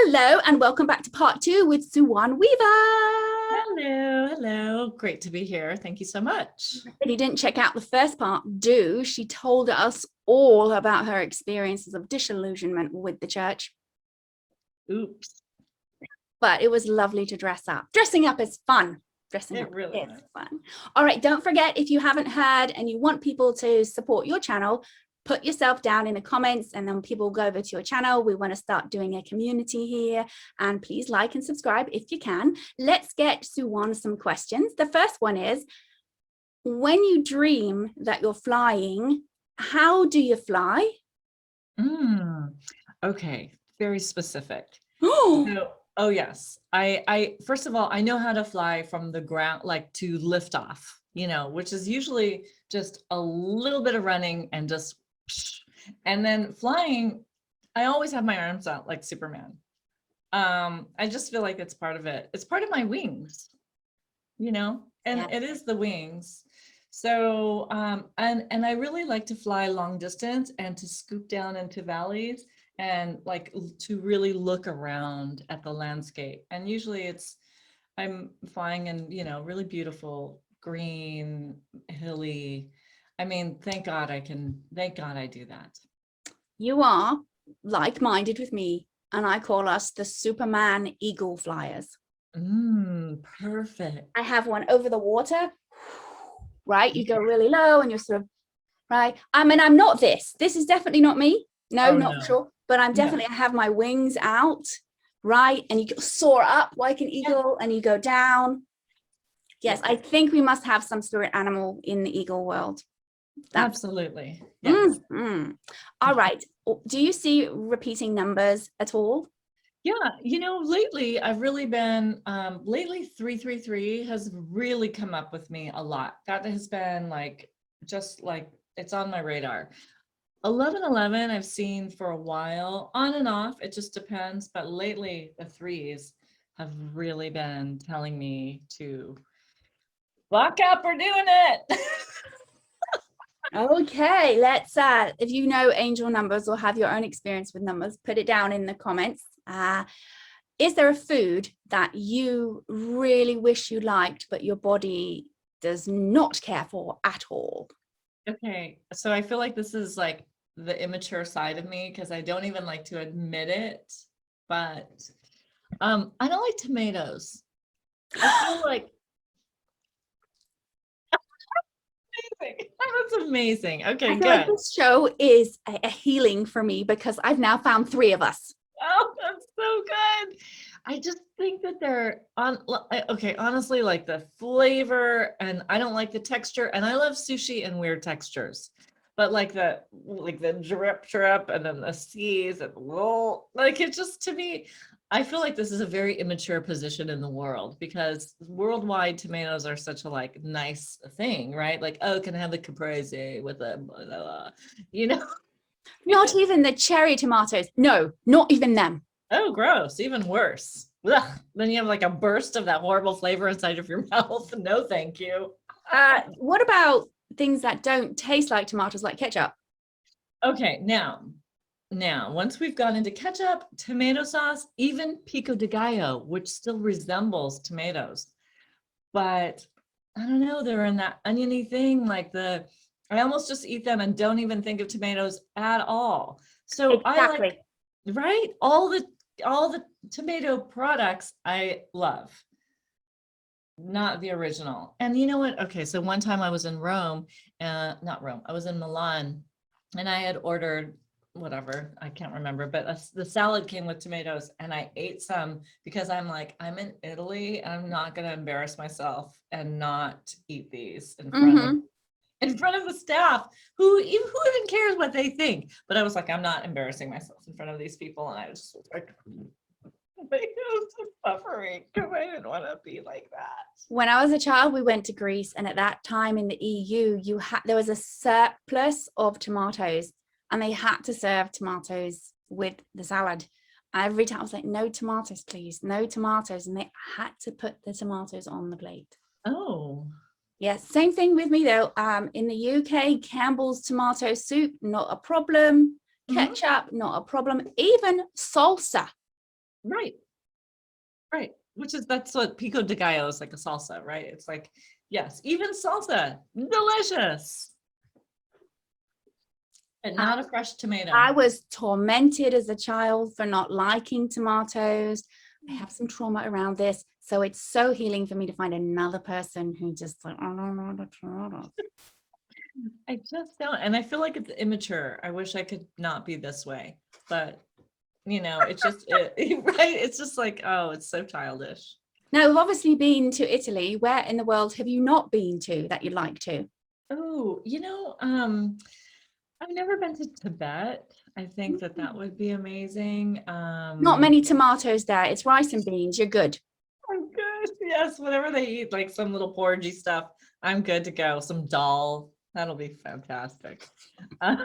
Hello and welcome back to part 2 with Suwon Weaver. Hello. Great to be here. Thank you so much. If you didn't check out the first part, do. She told us all about her experiences of disillusionment with the church. Oops. But it was lovely to dress up. Dressing up is fun. Dressing up really is fun. All right, don't forget, if you haven't heard and you want people to support your channel, put yourself down in the comments and then people will go over to your channel. We want to start doing a community here, and please like and subscribe if you can. Let's get Suwon some questions. The first one is, when you dream that you're flying, how do you fly? Okay, very specific. Oh, Oh yes. I first of all, I know how to fly from the ground, like to lift off, which is usually just a little bit of running and just, and then flying, I always have my arms out like Superman. I just feel like it's part of it. It's part of my wings, and yeah. It is the wings. So, and I really like to fly long distance and to scoop down into valleys and like to really look around at the landscape. And usually I'm flying in, really beautiful, green, hilly. I mean, thank God I do that. You are like-minded with me, and I call us the Superman eagle flyers. Perfect. I have one over the water, right? You go really low and you're sort of, right? I mean, I'm not this. This is definitely not me. No, not sure. But I'm definitely, I have my wings out, right? And you soar up like an eagle and you go down. Yes, I think we must have some spirit animal in the eagle world. Absolutely. Yes. All right. Do you see repeating numbers at all? Yeah, lately I've really been, lately 333 has really come up with me a lot. That has been like, just like, it's on my radar. 1111 I've seen for a while, on and off, it just depends. But lately the threes have really been telling me to lock up, we're doing it. Okay, let's if you know angel numbers or have your own experience with numbers, put it down in the comments. Is there a food that you really wish you liked but your body does not care for at all? Okay, so I feel like this is like the immature side of me because I don't even like to admit it, but I don't like tomatoes. I feel like amazing. That's amazing. Okay, good. Like this show is a healing for me because I've now found 3 of us. Oh, that's so good. I just think that they're okay, honestly, like the flavor, and I don't like the texture, and I love sushi and weird textures. But like the drip and then the seeds and like it just, to me, I feel like this is a very immature position in the world because worldwide tomatoes are such a like nice thing, right? Like, oh, can I have the caprese with a blah, blah, blah, Not even the cherry tomatoes. No, not even them. Oh, gross. Even worse. Ugh. Then you have like a burst of that horrible flavor inside of your mouth. No, thank you. What about things that don't taste like tomatoes, like ketchup? Okay, now, once we've gone into ketchup, tomato sauce, even pico de gallo, which still resembles tomatoes. But I don't know, they're in that oniony thing, like I almost just eat them and don't even think of tomatoes at all. So exactly. I like, right? All the tomato products I love, not the original. And you know what? Okay, so one time I was in Rome, not Rome, I was in Milan, and I had ordered whatever, I can't remember, but the salad came with tomatoes, and I ate some because I'm like, I'm in Italy and I'm not going to embarrass myself and not eat these in front of the staff who even cares what they think. But I was like, I'm not embarrassing myself in front of these people. And I was just like, it was just suffering because I didn't want to be like that. When I was a child, we went to Greece, and at that time in the EU, there was a surplus of tomatoes, and they had to serve tomatoes with the salad. Every time I was like, no tomatoes, please, no tomatoes, and they had to put the tomatoes on the plate. Oh. Yes, same thing with me though. In the UK, Campbell's tomato soup, not a problem. Ketchup, not a problem. Even salsa. Right. Right. That's what pico de gallo is, like a salsa, right? It's like, yes, even salsa, delicious. And not a fresh tomato. I was tormented as a child for not liking tomatoes. I have some trauma around this. So it's so healing for me to find another person who just like, I don't know the tomatoes. I just don't. And I feel like it's immature. I wish I could not be this way. But, it's just, right? It's just like, oh, it's so childish. Now, we've obviously been to Italy. Where in the world have you not been to that you'd like to? Oh, I've never been to Tibet. I think that would be amazing. Not many tomatoes there. It's rice and beans. You're good. I'm good. Yes, whatever they eat, like some little porgy stuff, I'm good to go. Some dal, that'll be fantastic. But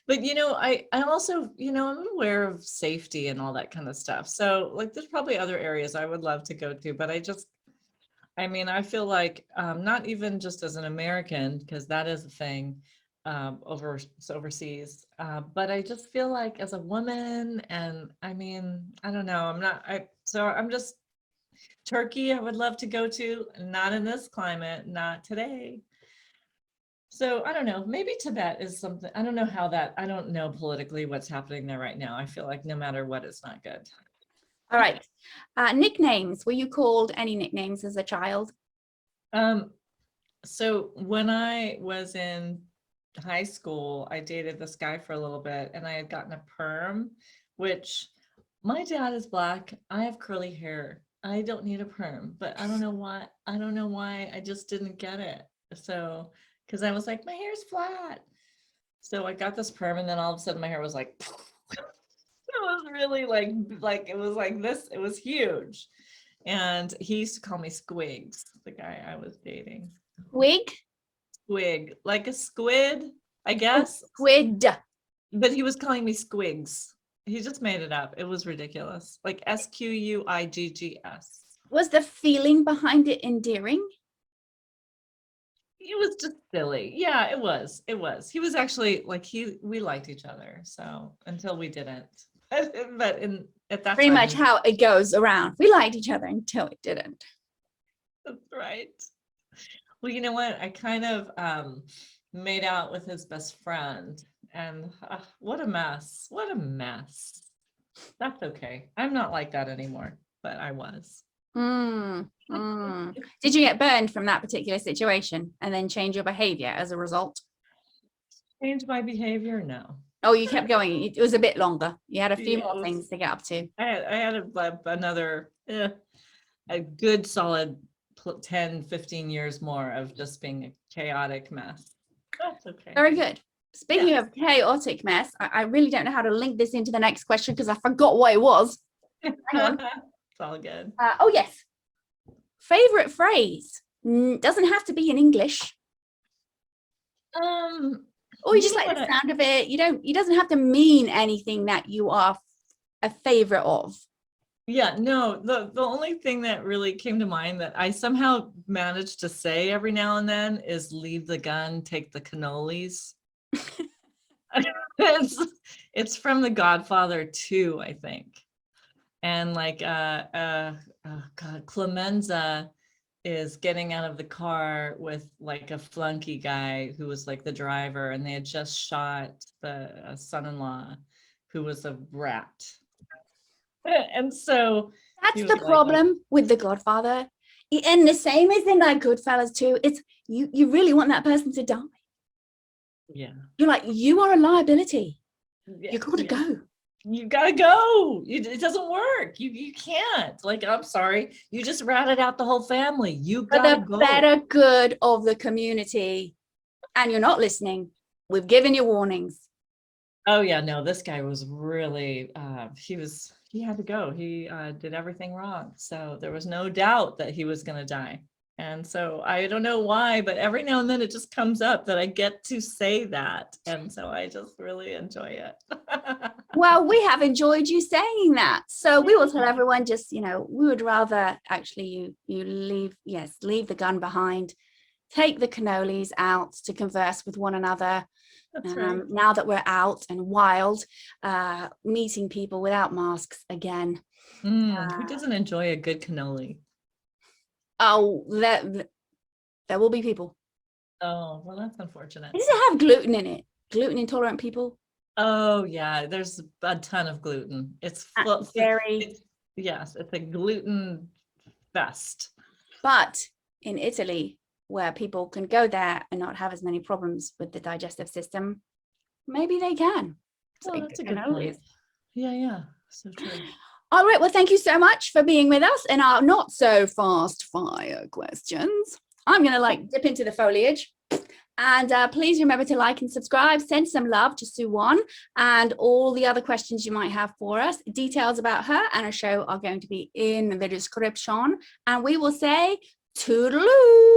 I also, I'm aware of safety and all that kind of stuff. So like, there's probably other areas I would love to go to, but I feel like not even just as an American, because that is a thing overseas, but I just feel like as a woman, and I don't know, I'm just Turkey. I would love to go to, not in this climate, not today. So I don't know, maybe Tibet is something. I don't know politically what's happening there right now. I feel like no matter what, it's not good. All right. Nicknames. Were you called any nicknames as a child? So when I was in high school, I dated this guy for a little bit, and I had gotten a perm, which my dad is black. I have curly hair. I don't need a perm, but I don't know why. I just didn't get it. So, because I was like, my hair's flat. So I got this perm, and then all of a sudden my hair was like, it was really like it was like this. It was huge. And he used to call me Squigs, the guy I was dating. Wig? Squig, like a squid, I guess. Squid. But he was calling me Squigs. He just made it up. It was ridiculous. Like Squiggs. Was the feeling behind it endearing? It was just silly. Yeah, it was. He was actually like, we liked each other. So until we didn't. But at that Pretty time, much how it goes around. We liked each other until it didn't. That's right. Well, you know what? I kind of made out with his best friend, and what a mess. What a mess. That's okay. I'm not like that anymore, but I was. Did you get burned from that particular situation and then change your behavior as a result? Change my behavior? No. Oh, you kept going. It was a bit longer. You had a few more Yes. things to get up to. I had another a good solid 10, 15 years more of just being a chaotic mess. That's okay. Very good. Speaking of chaotic mess, I really don't know how to link this into the next question because I forgot what it was. Hang on. It's all good. Oh, yes. Favorite phrase. Doesn't have to be in English. Or you just like the sound of it. It doesn't have to mean anything that you are a favorite of. Yeah, no, the only thing that really came to mind that I somehow managed to say every now and then is leave the gun, take the cannolis. It's from The Godfather 2, I think. And like God, Clemenza is getting out of the car with like a flunky guy who was like the driver, and they had just shot the son-in-law who was a rat. And so that's the problem with The Godfather. And the same as in like Goodfellas too. It's you really want that person to die. Yeah. You're like, you are a liability. You gotta go. You gotta go. It doesn't work. You can't. Like, I'm sorry. You just ratted out the whole family. You gotta go. For the better good of the community. And you're not listening. We've given you warnings. Oh yeah, no, this guy was really he had to go. He did everything wrong. So there was no doubt that he was gonna die. And so I don't know why, but every now and then it just comes up that I get to say that. And so I just really enjoy it. Well, we have enjoyed you saying that. So we will tell everyone just, we would rather actually you leave the gun behind, take the cannolis out to converse with one another. That's right. Now that we're out and wild, meeting people without masks again. Who doesn't enjoy a good cannoli? Oh, there will be people. Oh, well, that's unfortunate. Does it have gluten in it? Gluten intolerant people? Oh, yeah, there's a ton of gluten. It's full. Yes, it's a gluten fest. But in Italy, where people can go there and not have as many problems with the digestive system, maybe they can. Oh, that's a good point. Yeah, so true. All right, well, thank you so much for being with us in our not so fast fire questions. I'm going to dip into the foliage. And please remember to like and subscribe, send some love to Suwon and all the other questions you might have for us. Details about her and her show are going to be in the description. And we will say toodaloo.